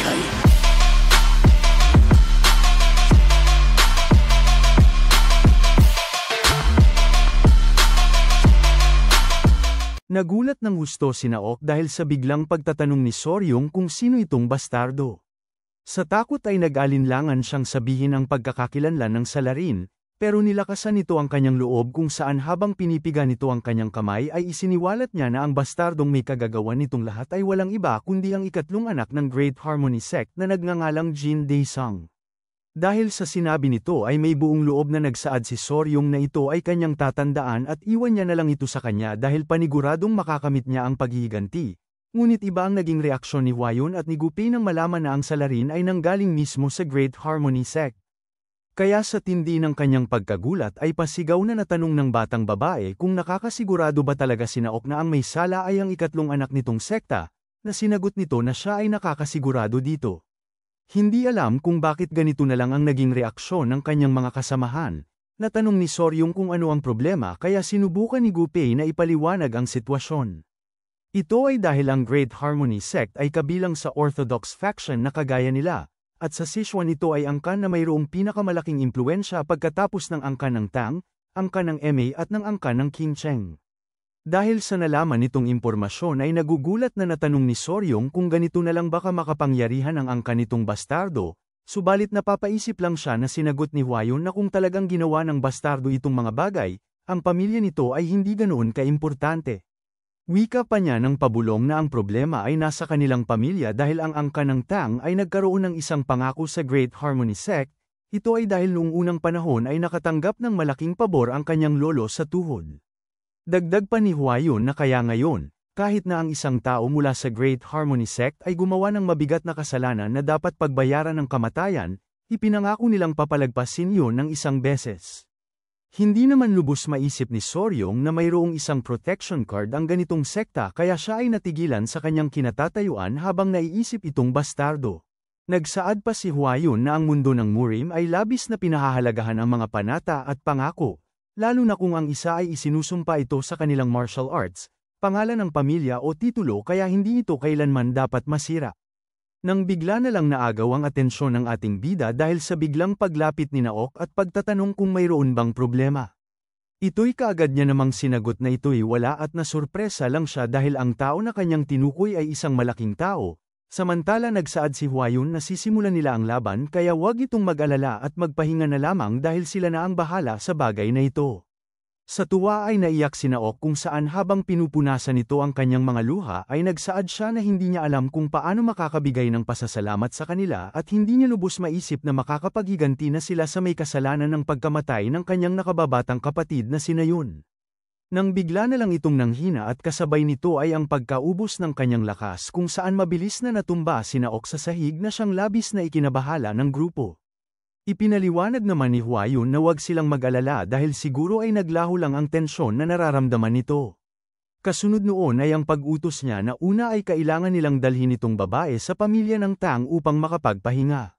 buhay. Nagulat ng husto si Naok dahil sa biglang pagtatanong ni Soryong kung sino itong bastardo. Sa takot ay nag-alinlangan siyang sabihin ang pagkakakilanlan ng salarin, pero nilakasan nito ang kanyang loob kung saan habang pinipiga nito ang kanyang kamay ay isiniwalat niya na ang bastardong may kagagawan nitong lahat ay walang iba kundi ang ikatlong anak ng Great Harmony Sect na nagngangalang Jin Daesung. Dahil sa sinabi nito ay may buong loob na nagsaad si Soryong na ito ay kanyang tatandaan at iwan niya na lang ito sa kanya dahil paniguradong makakamit niya ang paghihiganti. Ngunit iba ang naging reaksyon ni Hwayon at ni Gupei nang malaman na ang salarin ay nanggaling mismo sa Great Harmony Sect. Kaya sa tindi ng kanyang pagkagulat ay pasigaw na natanong ng batang babae kung nakakasigurado ba talaga si Naok na ang may sala ay ang ikatlong anak nitong sekta, na sinagot nito na siya ay nakakasigurado dito. Hindi alam kung bakit ganito na lang ang naging reaksyon ng kanyang mga kasamahan. Natanong ni Soryong kung ano ang problema kaya sinubukan ni Gupei na ipaliwanag ang sitwasyon. Ito ay dahil ang Great Harmony Sect ay kabilang sa Orthodox faction na kagaya nila, at sa Sichuan ito ay angkan na mayroong pinakamalaking impluensya pagkatapos ng angkan ng Tang, angkan ng Ma at ng angkan ng Qingcheng. Dahil sa nalaman nitong impormasyon ay nagugulat na natanong ni Soryong kung ganito na lang baka makapangyarihan ang angkan nitong bastardo, subalit napapaisip lang siya na sinagot ni Hwayon na kung talagang ginawa ng bastardo itong mga bagay, ang pamilya nito ay hindi ganoon kaimportante. Wika pa niya ng pabulong na ang problema ay nasa kanilang pamilya dahil ang angkan ng Tang ay nagkaroon ng isang pangako sa Great Harmony Sect, ito ay dahil noong unang panahon ay nakatanggap ng malaking pabor ang kanyang lolo sa tuhod. Dagdag pa ni Hwayon na kaya ngayon, kahit na ang isang tao mula sa Great Harmony Sect ay gumawa ng mabigat na kasalanan na dapat pagbayaran ng kamatayan, ipinangako nilang papalagpasin iyon ng isang beses. Hindi naman lubos maisip ni Soryong na mayroong isang protection card ang ganitong sekta kaya siya ay natigilan sa kanyang kinatatayuan habang naiisip itong bastardo. Nagsaad pa si Hwayon na ang mundo ng Murim ay labis na pinahahalagahan ang mga panata at pangako. Lalo na kung ang isa ay isinusumpa ito sa kanilang martial arts, pangalan ng pamilya o titulo kaya hindi ito kailanman dapat masira. Nang bigla na lang naagaw ang atensyon ng ating bida dahil sa biglang paglapit ni Naok at pagtatanong kung mayroon bang problema. Ito'y kaagad niya namang sinagot na ito'y wala at nasurpresa lang siya dahil ang tao na kanyang tinukoy ay isang malaking tao. Samantala nagsaad si Hwayon na sisimulan nila ang laban kaya huwag itong mag-alala at magpahinga na lamang dahil sila na ang bahala sa bagay na ito. Sa tuwa ay naiyak si Naok kung saan habang pinupunasan nito ang kanyang mga luha ay nagsaad siya na hindi niya alam kung paano makakabigay ng pasasalamat sa kanila at hindi niya lubos maisip na makakapaghiganti na sila sa may kasalanan ng pagkamatay ng kanyang nakababatang kapatid na si Nayon. Nang bigla na lang itong nanghina at kasabay nito ay ang pagkaubos ng kanyang lakas kung saan mabilis na natumba si Naok sa sahig na siyang labis na ikinabahala ng grupo. Ipinaliwanag naman ni Hwayon na huwag silang mag-alala dahil siguro ay naglaho lang ang tensyon na nararamdaman nito. Kasunod noon ay ang pag-utos niya na una ay kailangan nilang dalhin itong babae sa pamilya ng Tang upang makapagpahinga.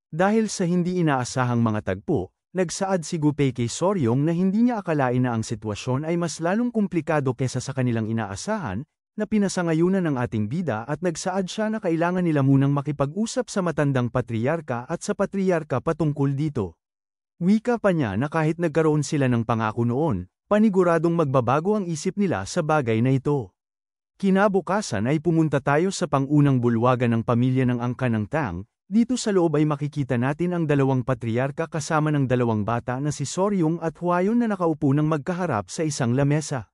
Dahil sa hindi inaasahang mga tagpo, nagsaad si Gupei kay Soryong na hindi niya akalain na ang sitwasyon ay mas lalong komplikado kesa sa kanilang inaasahan, na pinasangayunan ng ating bida at nagsaad siya na kailangan nila munang makipag-usap sa matandang patriarka at sa patriarka patungkol dito. Wika pa niya na kahit nagkaroon sila ng pangako noon, paniguradong magbabago ang isip nila sa bagay na ito. Kinabukasan ay pumunta tayo sa pangunang bulwagan ng pamilya ng angkan ng Tang. Dito sa loob ay makikita natin ang dalawang patriarka kasama ng dalawang bata na si Soryong at Hwayon na nakaupo ng magkaharap sa isang lamesa.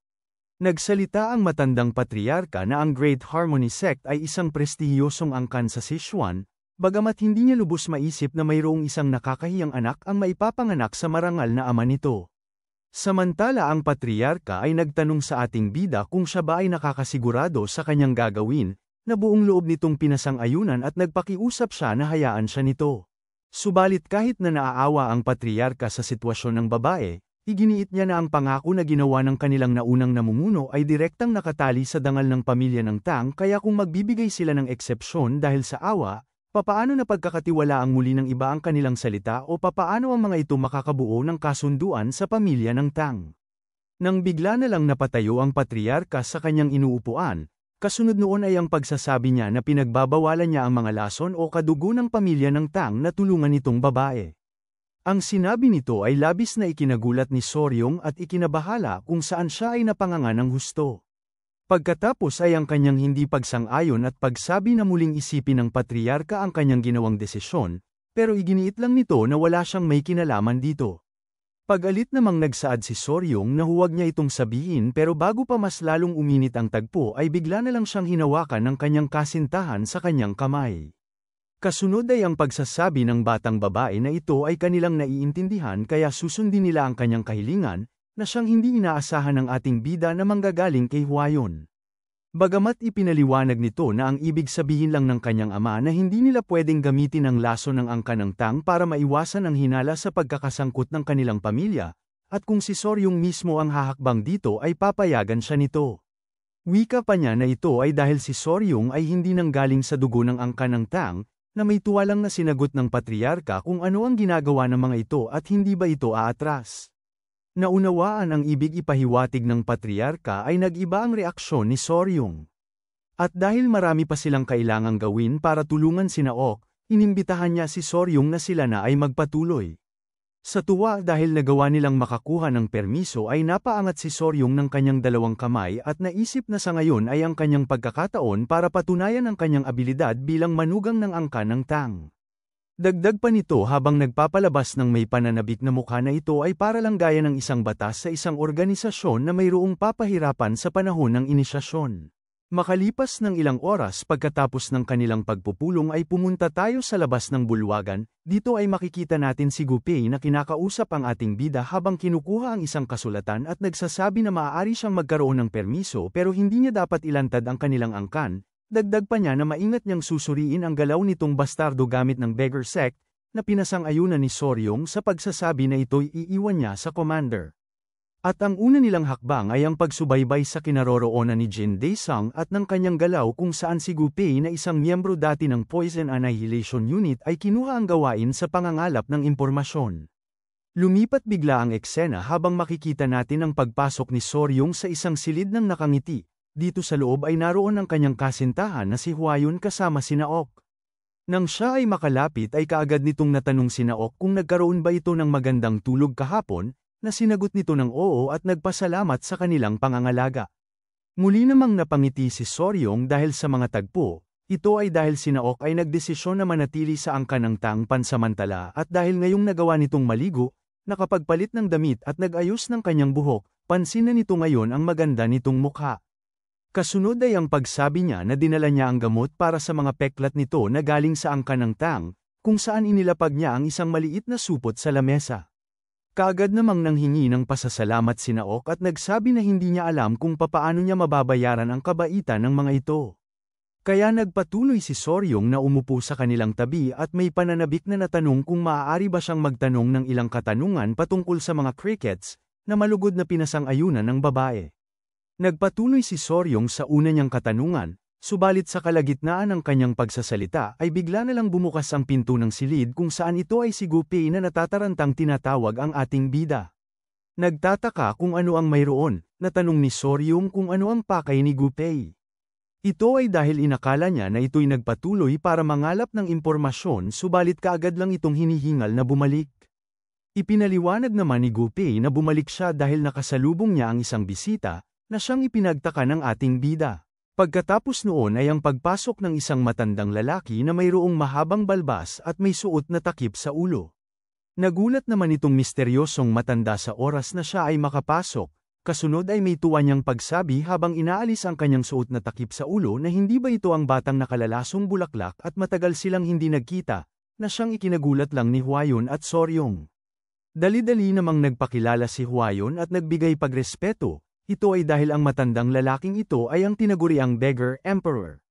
Nagsalita ang matandang patriarka na ang Great Harmony Sect ay isang prestihiyosong angkan sa Sichuan, bagamat hindi niya lubos maisip na mayroong isang nakakahiyang anak ang maipapanganak sa marangal na ama nito. Samantala ang patriarka ay nagtanong sa ating bida kung siya ba ay nakakasigurado sa kanyang gagawin, na buong loob nitong pinasang-ayunan at nagpakiusap siya na hayaan siya nito. Subalit kahit na naaawa ang patriarka sa sitwasyon ng babae, iginiit niya na ang pangako na ginawa ng kanilang naunang namumuno ay direktang nakatali sa dangal ng pamilya ng Tang kaya kung magbibigay sila ng eksepsyon dahil sa awa, papaano na pagkakatiwala ang muli ng iba ang kanilang salita o papaano ang mga ito makakabuo ng kasunduan sa pamilya ng Tang. Nang bigla na lang napatayo ang patriarka sa kanyang inuupuan, Kasunod noon ay ang pagsasabi niya na pinagbabawalan niya ang mga lason o kadugo ng pamilya ng Tang na tulungan itong babae. Ang sinabi nito ay labis na ikinagulat ni Soryong at ikinabahala kung saan siya ay napanganga ng husto. Pagkatapos ay ang kanyang hindi pagsang-ayon at pagsabi na muling isipin ng patriarka ang kanyang ginawang desisyon, pero iginiit lang nito na wala siyang may kinalaman dito. Pag-alit namang nagsaad si Soryong na huwag niya itong sabihin pero bago pa mas lalong uminit ang tagpo ay bigla na lang siyang hinawakan ng kanyang kasintahan sa kanyang kamay. Kasunod ay ang pagsasabi ng batang babae na ito ay kanilang naiintindihan kaya susundin nila ang kanyang kahilingan, na siyang hindi inaasahan ng ating bida na manggagaling kay Hwayon. Bagamat ipinaliwanag nito na ang ibig sabihin lang ng kanyang ama na hindi nila pwedeng gamitin ang laso ng angka ng Tang para maiwasan ang hinala sa pagkakasangkot ng kanilang pamilya, at kung si Soryong mismo ang hahakbang dito ay papayagan siya nito. Wika pa niya na ito ay dahil si Soryong ay hindi nanggaling sa dugo ng angka ng Tang, na may tuwalang na sinagot ng patriarka kung ano ang ginagawa ng mga ito at hindi ba ito aatras. Naunawaan ang ibig ipahiwatig ng patriarka ay nag-iba ang reaksyon ni Soryong. At dahil marami pa silang kailangang gawin para tulungan sina Ok, inimbitahan niya si Soryong na sila na ay magpatuloy. Sa tuwa dahil nagawa nilang makakuha ng permiso ay napaangat si Soryong ng kanyang dalawang kamay at naisip na sa ngayon ay ang kanyang pagkakataon para patunayan ang kanyang abilidad bilang manugang ng angka ng Tang. Dagdag pa nito habang nagpapalabas ng may pananabik na mukha na ito ay para lang gaya ng isang batas sa isang organisasyon na mayroong papahirapan sa panahon ng inisyasyon. Makalipas ng ilang oras pagkatapos ng kanilang pagpupulong ay pumunta tayo sa labas ng bulwagan, dito ay makikita natin si Gupei na kinakausap ang ating bida habang kinukuha ang isang kasulatan at nagsasabi na maaari siyang magkaroon ng permiso pero hindi niya dapat ilantad ang kanilang angkan, dagdag pa niya na maingat niyang susuriin ang galaw nitong bastardo gamit ng beggar sect, na pinasang-ayunan ni Soryong sa pagsasabi na ito'y iiwan niya sa commander. At ang una nilang hakbang ay ang pagsubaybay sa kinaroroonan ni Jin Daesung at ng kanyang galaw kung saan si Gupei na isang miyembro dati ng Poison Annihilation Unit ay kinuha ang gawain sa pangangalap ng impormasyon. Lumipat bigla ang eksena habang makikita natin ang pagpasok ni Soryong sa isang silid ng nakangiti. Dito sa loob ay naroon ang kanyang kasintahan na si Hwayon kasama sina Ok. Nang siya ay makalapit ay kaagad nitong natanong sina Ok kung nagkaroon ba ito ng magandang tulog kahapon, na sinagot nito ng oo at nagpasalamat sa kanilang pangangalaga. Muli namang napangiti si Soryong dahil sa mga tagpo, ito ay dahil sina Ok ay nagdesisyon na manatili sa angka ng Tang pansamantala at dahil ngayong nagawa nitong maligo, nakapagpalit ng damit at nag-ayos ng kanyang buhok, pansin na nito ngayon ang maganda nitong mukha. Kasunod ay ang pagsabi niya na dinala niya ang gamot para sa mga peklat nito na galing sa angka ng Tang, kung saan inilapag niya ang isang maliit na supot sa lamesa. Kaagad namang nanghingi ng pasasalamat sina Ok at nagsabi na hindi niya alam kung papaano niya mababayaran ang kabaitan ng mga ito. Kaya nagpatuloy si Soryong na umupo sa kanilang tabi at may pananabik na natanong kung maaari ba siyang magtanong ng ilang katanungan patungkol sa mga crickets, na malugod na pinasang-ayunan ng babae. Nagpatuloy si Soryong sa una niyang katanungan, subalit sa kalagitnaan ng kanyang pagsasalita ay bigla na lang bumukas ang pinto ng silid kung saan ito ay si Gupei na natatarantang tinatawag ang ating bida. Nagtataka kung ano ang mayroon, natanong ni Soryong kung ano ang pakay ni Gupei. Ito ay dahil inakala niya na ito'y nagpatuloy para mangalap ng impormasyon subalit kaagad lang itong hinihingal na bumalik. Ipinaliwanag naman ni Gupei na bumalik siya dahil nakasalubong niya ang isang bisita, na siyang ipinagtaka ng ating bida. Pagkatapos noon ay ang pagpasok ng isang matandang lalaki na mayroong mahabang balbas at may suot na takip sa ulo. Nagulat naman itong misteryosong matanda sa oras na siya ay makapasok, kasunod ay may tuwa niyang pagsabi habang inaalis ang kanyang suot na takip sa ulo na hindi ba ito ang batang nakalalasong bulaklak at matagal silang hindi nagkita, na siyang ikinagulat lang ni Hwayon at Soryong. Dali-dali namang nagpakilala si Hwayon at nagbigay pagrespeto. Ito ay dahil ang matandang lalaking ito ay ang tinaguriang beggar emperor.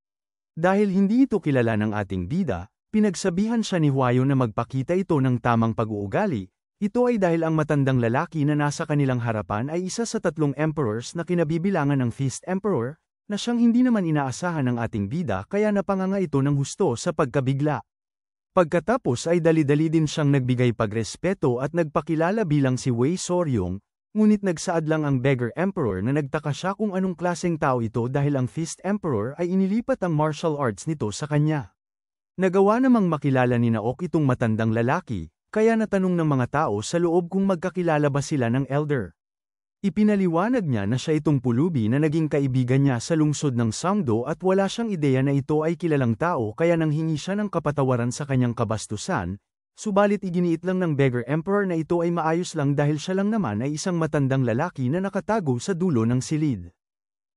Dahil hindi ito kilala ng ating bida, pinagsabihan siya ni Hwayon na magpakita ito ng tamang pag-uugali. Ito ay dahil ang matandang lalaki na nasa kanilang harapan ay isa sa 3 emperors na kinabibilangan ng Fifth Emperor, na siyang hindi naman inaasahan ng ating bida kaya napanganga ito ng husto sa pagkabigla. Pagkatapos ay dali-dali din siyang nagbigay pagrespeto at nagpakilala bilang si Wei Soryong, Ngunit nagsaad lang ang Beggar Emperor na nagtaka siya kung anong klaseng tao ito dahil ang Fist Emperor ay inilipat ang martial arts nito sa kanya. Nagawa namang makilala ni Naok itong matandang lalaki, kaya natanong ng mga tao sa loob kung magkakilala ba sila ng elder. Ipinaliwanag niya na siya itong pulubi na naging kaibigan niya sa lungsod ng Sangdo at wala siyang ideya na ito ay kilalang tao kaya nanghingi siya ng kapatawaran sa kanyang kabastusan, subalit iginiit lang ng Beggar Emperor na ito ay maayos lang dahil siya lang naman ay isang matandang lalaki na nakatago sa dulo ng silid.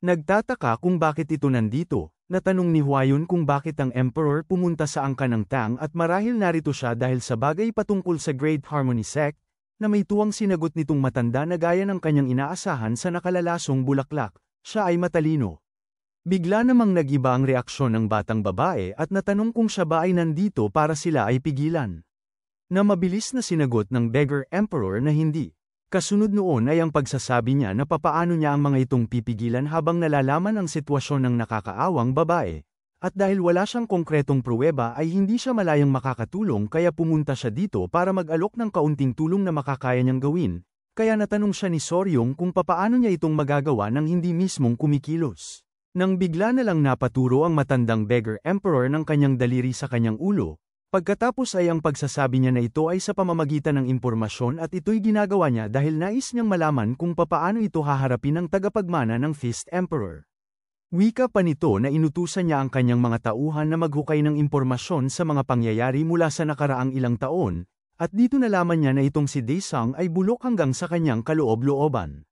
Nagtataka kung bakit ito nandito, natanong ni Huayun kung bakit ang Emperor pumunta sa angkan ng Tang at marahil narito siya dahil sa bagay patungkol sa Great Harmony Sect, na may tuwang sinagot nitong matanda na gaya ng kanyang inaasahan sa nakalalasong bulaklak, siya ay matalino. Bigla namang nag-iba ang reaksyon ng batang babae at natanong kung siya ba ay nandito para sila ay pigilan. Na mabilis na sinagot ng Beggar Emperor na hindi. Kasunod noon ay ang pagsasabi niya na papaano niya ang mga itong pipigilan habang nalalaman ang sitwasyon ng nakakaawang babae. At dahil wala siyang konkretong pruweba ay hindi siya malayang makakatulong kaya pumunta siya dito para mag-alok ng kaunting tulong na makakaya niyang gawin, kaya natanong siya ni Soryong kung papaano niya itong magagawa nang hindi mismong kumikilos. Nang bigla na lang napaturo ang matandang Beggar Emperor ng kanyang daliri sa kanyang ulo, pagkatapos ay ang pagsasabi niya na ito ay sa pamamagitan ng impormasyon at ito'y ginagawa niya dahil nais niyang malaman kung papaano ito haharapin ng tagapagmana ng Fist Emperor. Wika pa nito na inutusan niya ang kanyang mga tauhan na maghukay ng impormasyon sa mga pangyayari mula sa nakaraang ilang taon, at dito nalaman niya na itong si Daesung ay bulok hanggang sa kanyang kaloob-looban.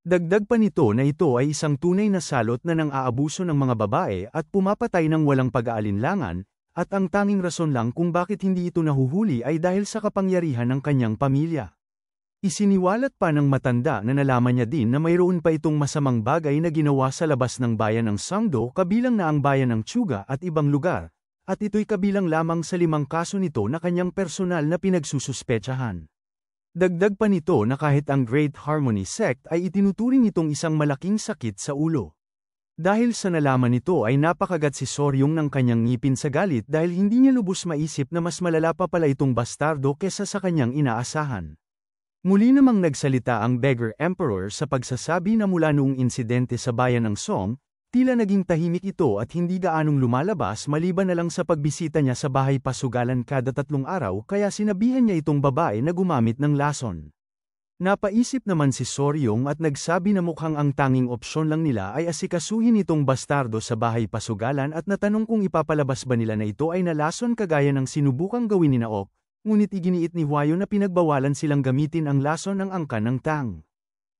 Dagdag pa nito na ito ay isang tunay na salot na nang-aabuso ng mga babae at pumapatay ng walang pag-aalinlangan, at ang tanging rason lang kung bakit hindi ito nahuhuli ay dahil sa kapangyarihan ng kanyang pamilya. Isiniwalat pa ng matanda na nalaman niya din na mayroon pa itong masamang bagay na ginawa sa labas ng bayan ng Sangdo kabilang na ang bayan ng Chuga at ibang lugar, at ito'y kabilang lamang sa 5 kaso nito na kanyang personal na pinagsususpetsahan. Dagdag pa nito na kahit ang Great Harmony Sect ay itinuturing itong isang malaking sakit sa ulo. Dahil sa nalaman nito ay napakagat si Soryong ng kanyang ngipin sa galit dahil hindi niya lubos maisip na mas malala pa pala itong bastardo kesa sa kanyang inaasahan. Muli namang nagsalita ang Beggar Emperor sa pagsasabi na mula noong insidente sa bayan ng Song, tila naging tahimik ito at hindi gaanong lumalabas maliban na lang sa pagbisita niya sa bahay pasugalan kada 3 araw kaya sinabihan niya itong babae na gumamit ng lason. Napaisip naman si Soryong at nagsabi na mukhang ang tanging opsyon lang nila ay asikasuhin itong bastardo sa bahay pasugalan at natanong kung ipapalabas ba nila na ito ay nalason kagaya ng sinubukang gawin ni Naok. Ngunit iginiit ni Huayo na pinagbawalan silang gamitin ang lason ng angkan ng Tang.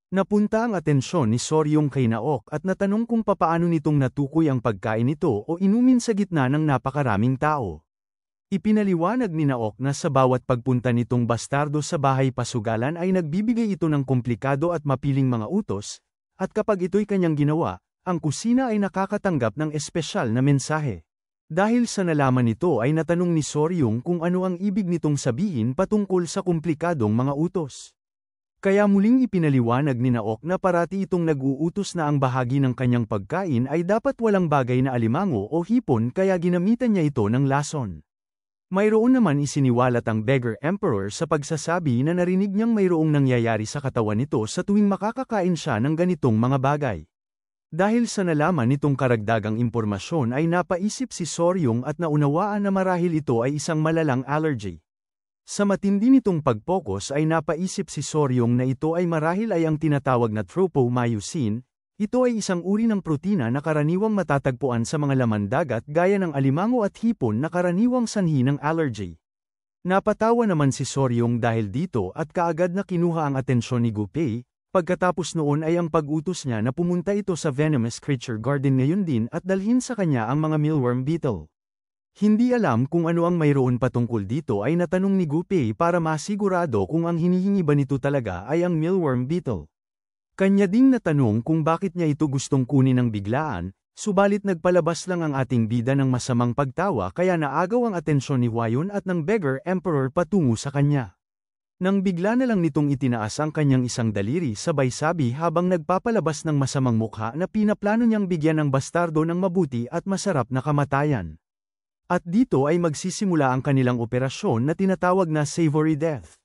Napunta ang atensyon ni Soryong kay Naok at natanong kung papaano nitong natukoy ang pagkain nito o inumin sa gitna ng napakaraming tao. Ipinaliwanag ni Naok na sa bawat pagpunta nitong bastardo sa bahay pasugalan ay nagbibigay ito ng komplikado at mapiling mga utos, at kapag ito'y kanyang ginawa, ang kusina ay nakakatanggap ng espesyal na mensahe. Dahil sa nalaman nito ay natanong ni Soryong kung ano ang ibig nitong sabihin patungkol sa komplikadong mga utos. Kaya muling ipinaliwanag ni Naok na parati itong nag-uutos na ang bahagi ng kanyang pagkain ay dapat walang bagay na alimango o hipon kaya ginamitan niya ito ng lason. Mayroon naman isiniwalat ang Beggar Emperor sa pagsasabi na narinig niyang mayroong nangyayari sa katawan nito sa tuwing makakakain siya ng ganitong mga bagay. Dahil sa nalaman nitong karagdagang impormasyon ay napaisip si Soryong at naunawaan na marahil ito ay isang malalang allergy. Sa matindi nitong pag-focus ay napaisip si Soryong na ito ay marahil ay ang tinatawag na tropomyosin. Ito ay isang uri ng protina na karaniwang matatagpuan sa mga laman dagat gaya ng alimango at hipon na karaniwang sanhi ng allergy. Napatawa naman si Soryong dahil dito at kaagad na kinuha ang atensyon ni Gupei. Pagkatapos noon ay ang pag-utos niya na pumunta ito sa Venomous Creature Garden ngayon din at dalhin sa kanya ang mga mealworm beetle. Hindi alam kung ano ang mayroon patungkol dito ay natanong ni Gupei para masigurado kung ang hinihingi ba nito talaga ay ang mealworm beetle. Kanya ding natanong kung bakit niya ito gustong kunin ng biglaan, subalit nagpalabas lang ang ating bida ng masamang pagtawa kaya naagaw ang atensyon ni Huayun at ng Beggar Emperor patungo sa kanya. Nang bigla na lang nitong itinaas ang kanyang isang daliri sabay sabi habang nagpapalabas ng masamang mukha na pinaplano niyang bigyan ng bastardo ng mabuti at masarap na kamatayan. At dito ay magsisimula ang kanilang operasyon na tinatawag na Savory Death.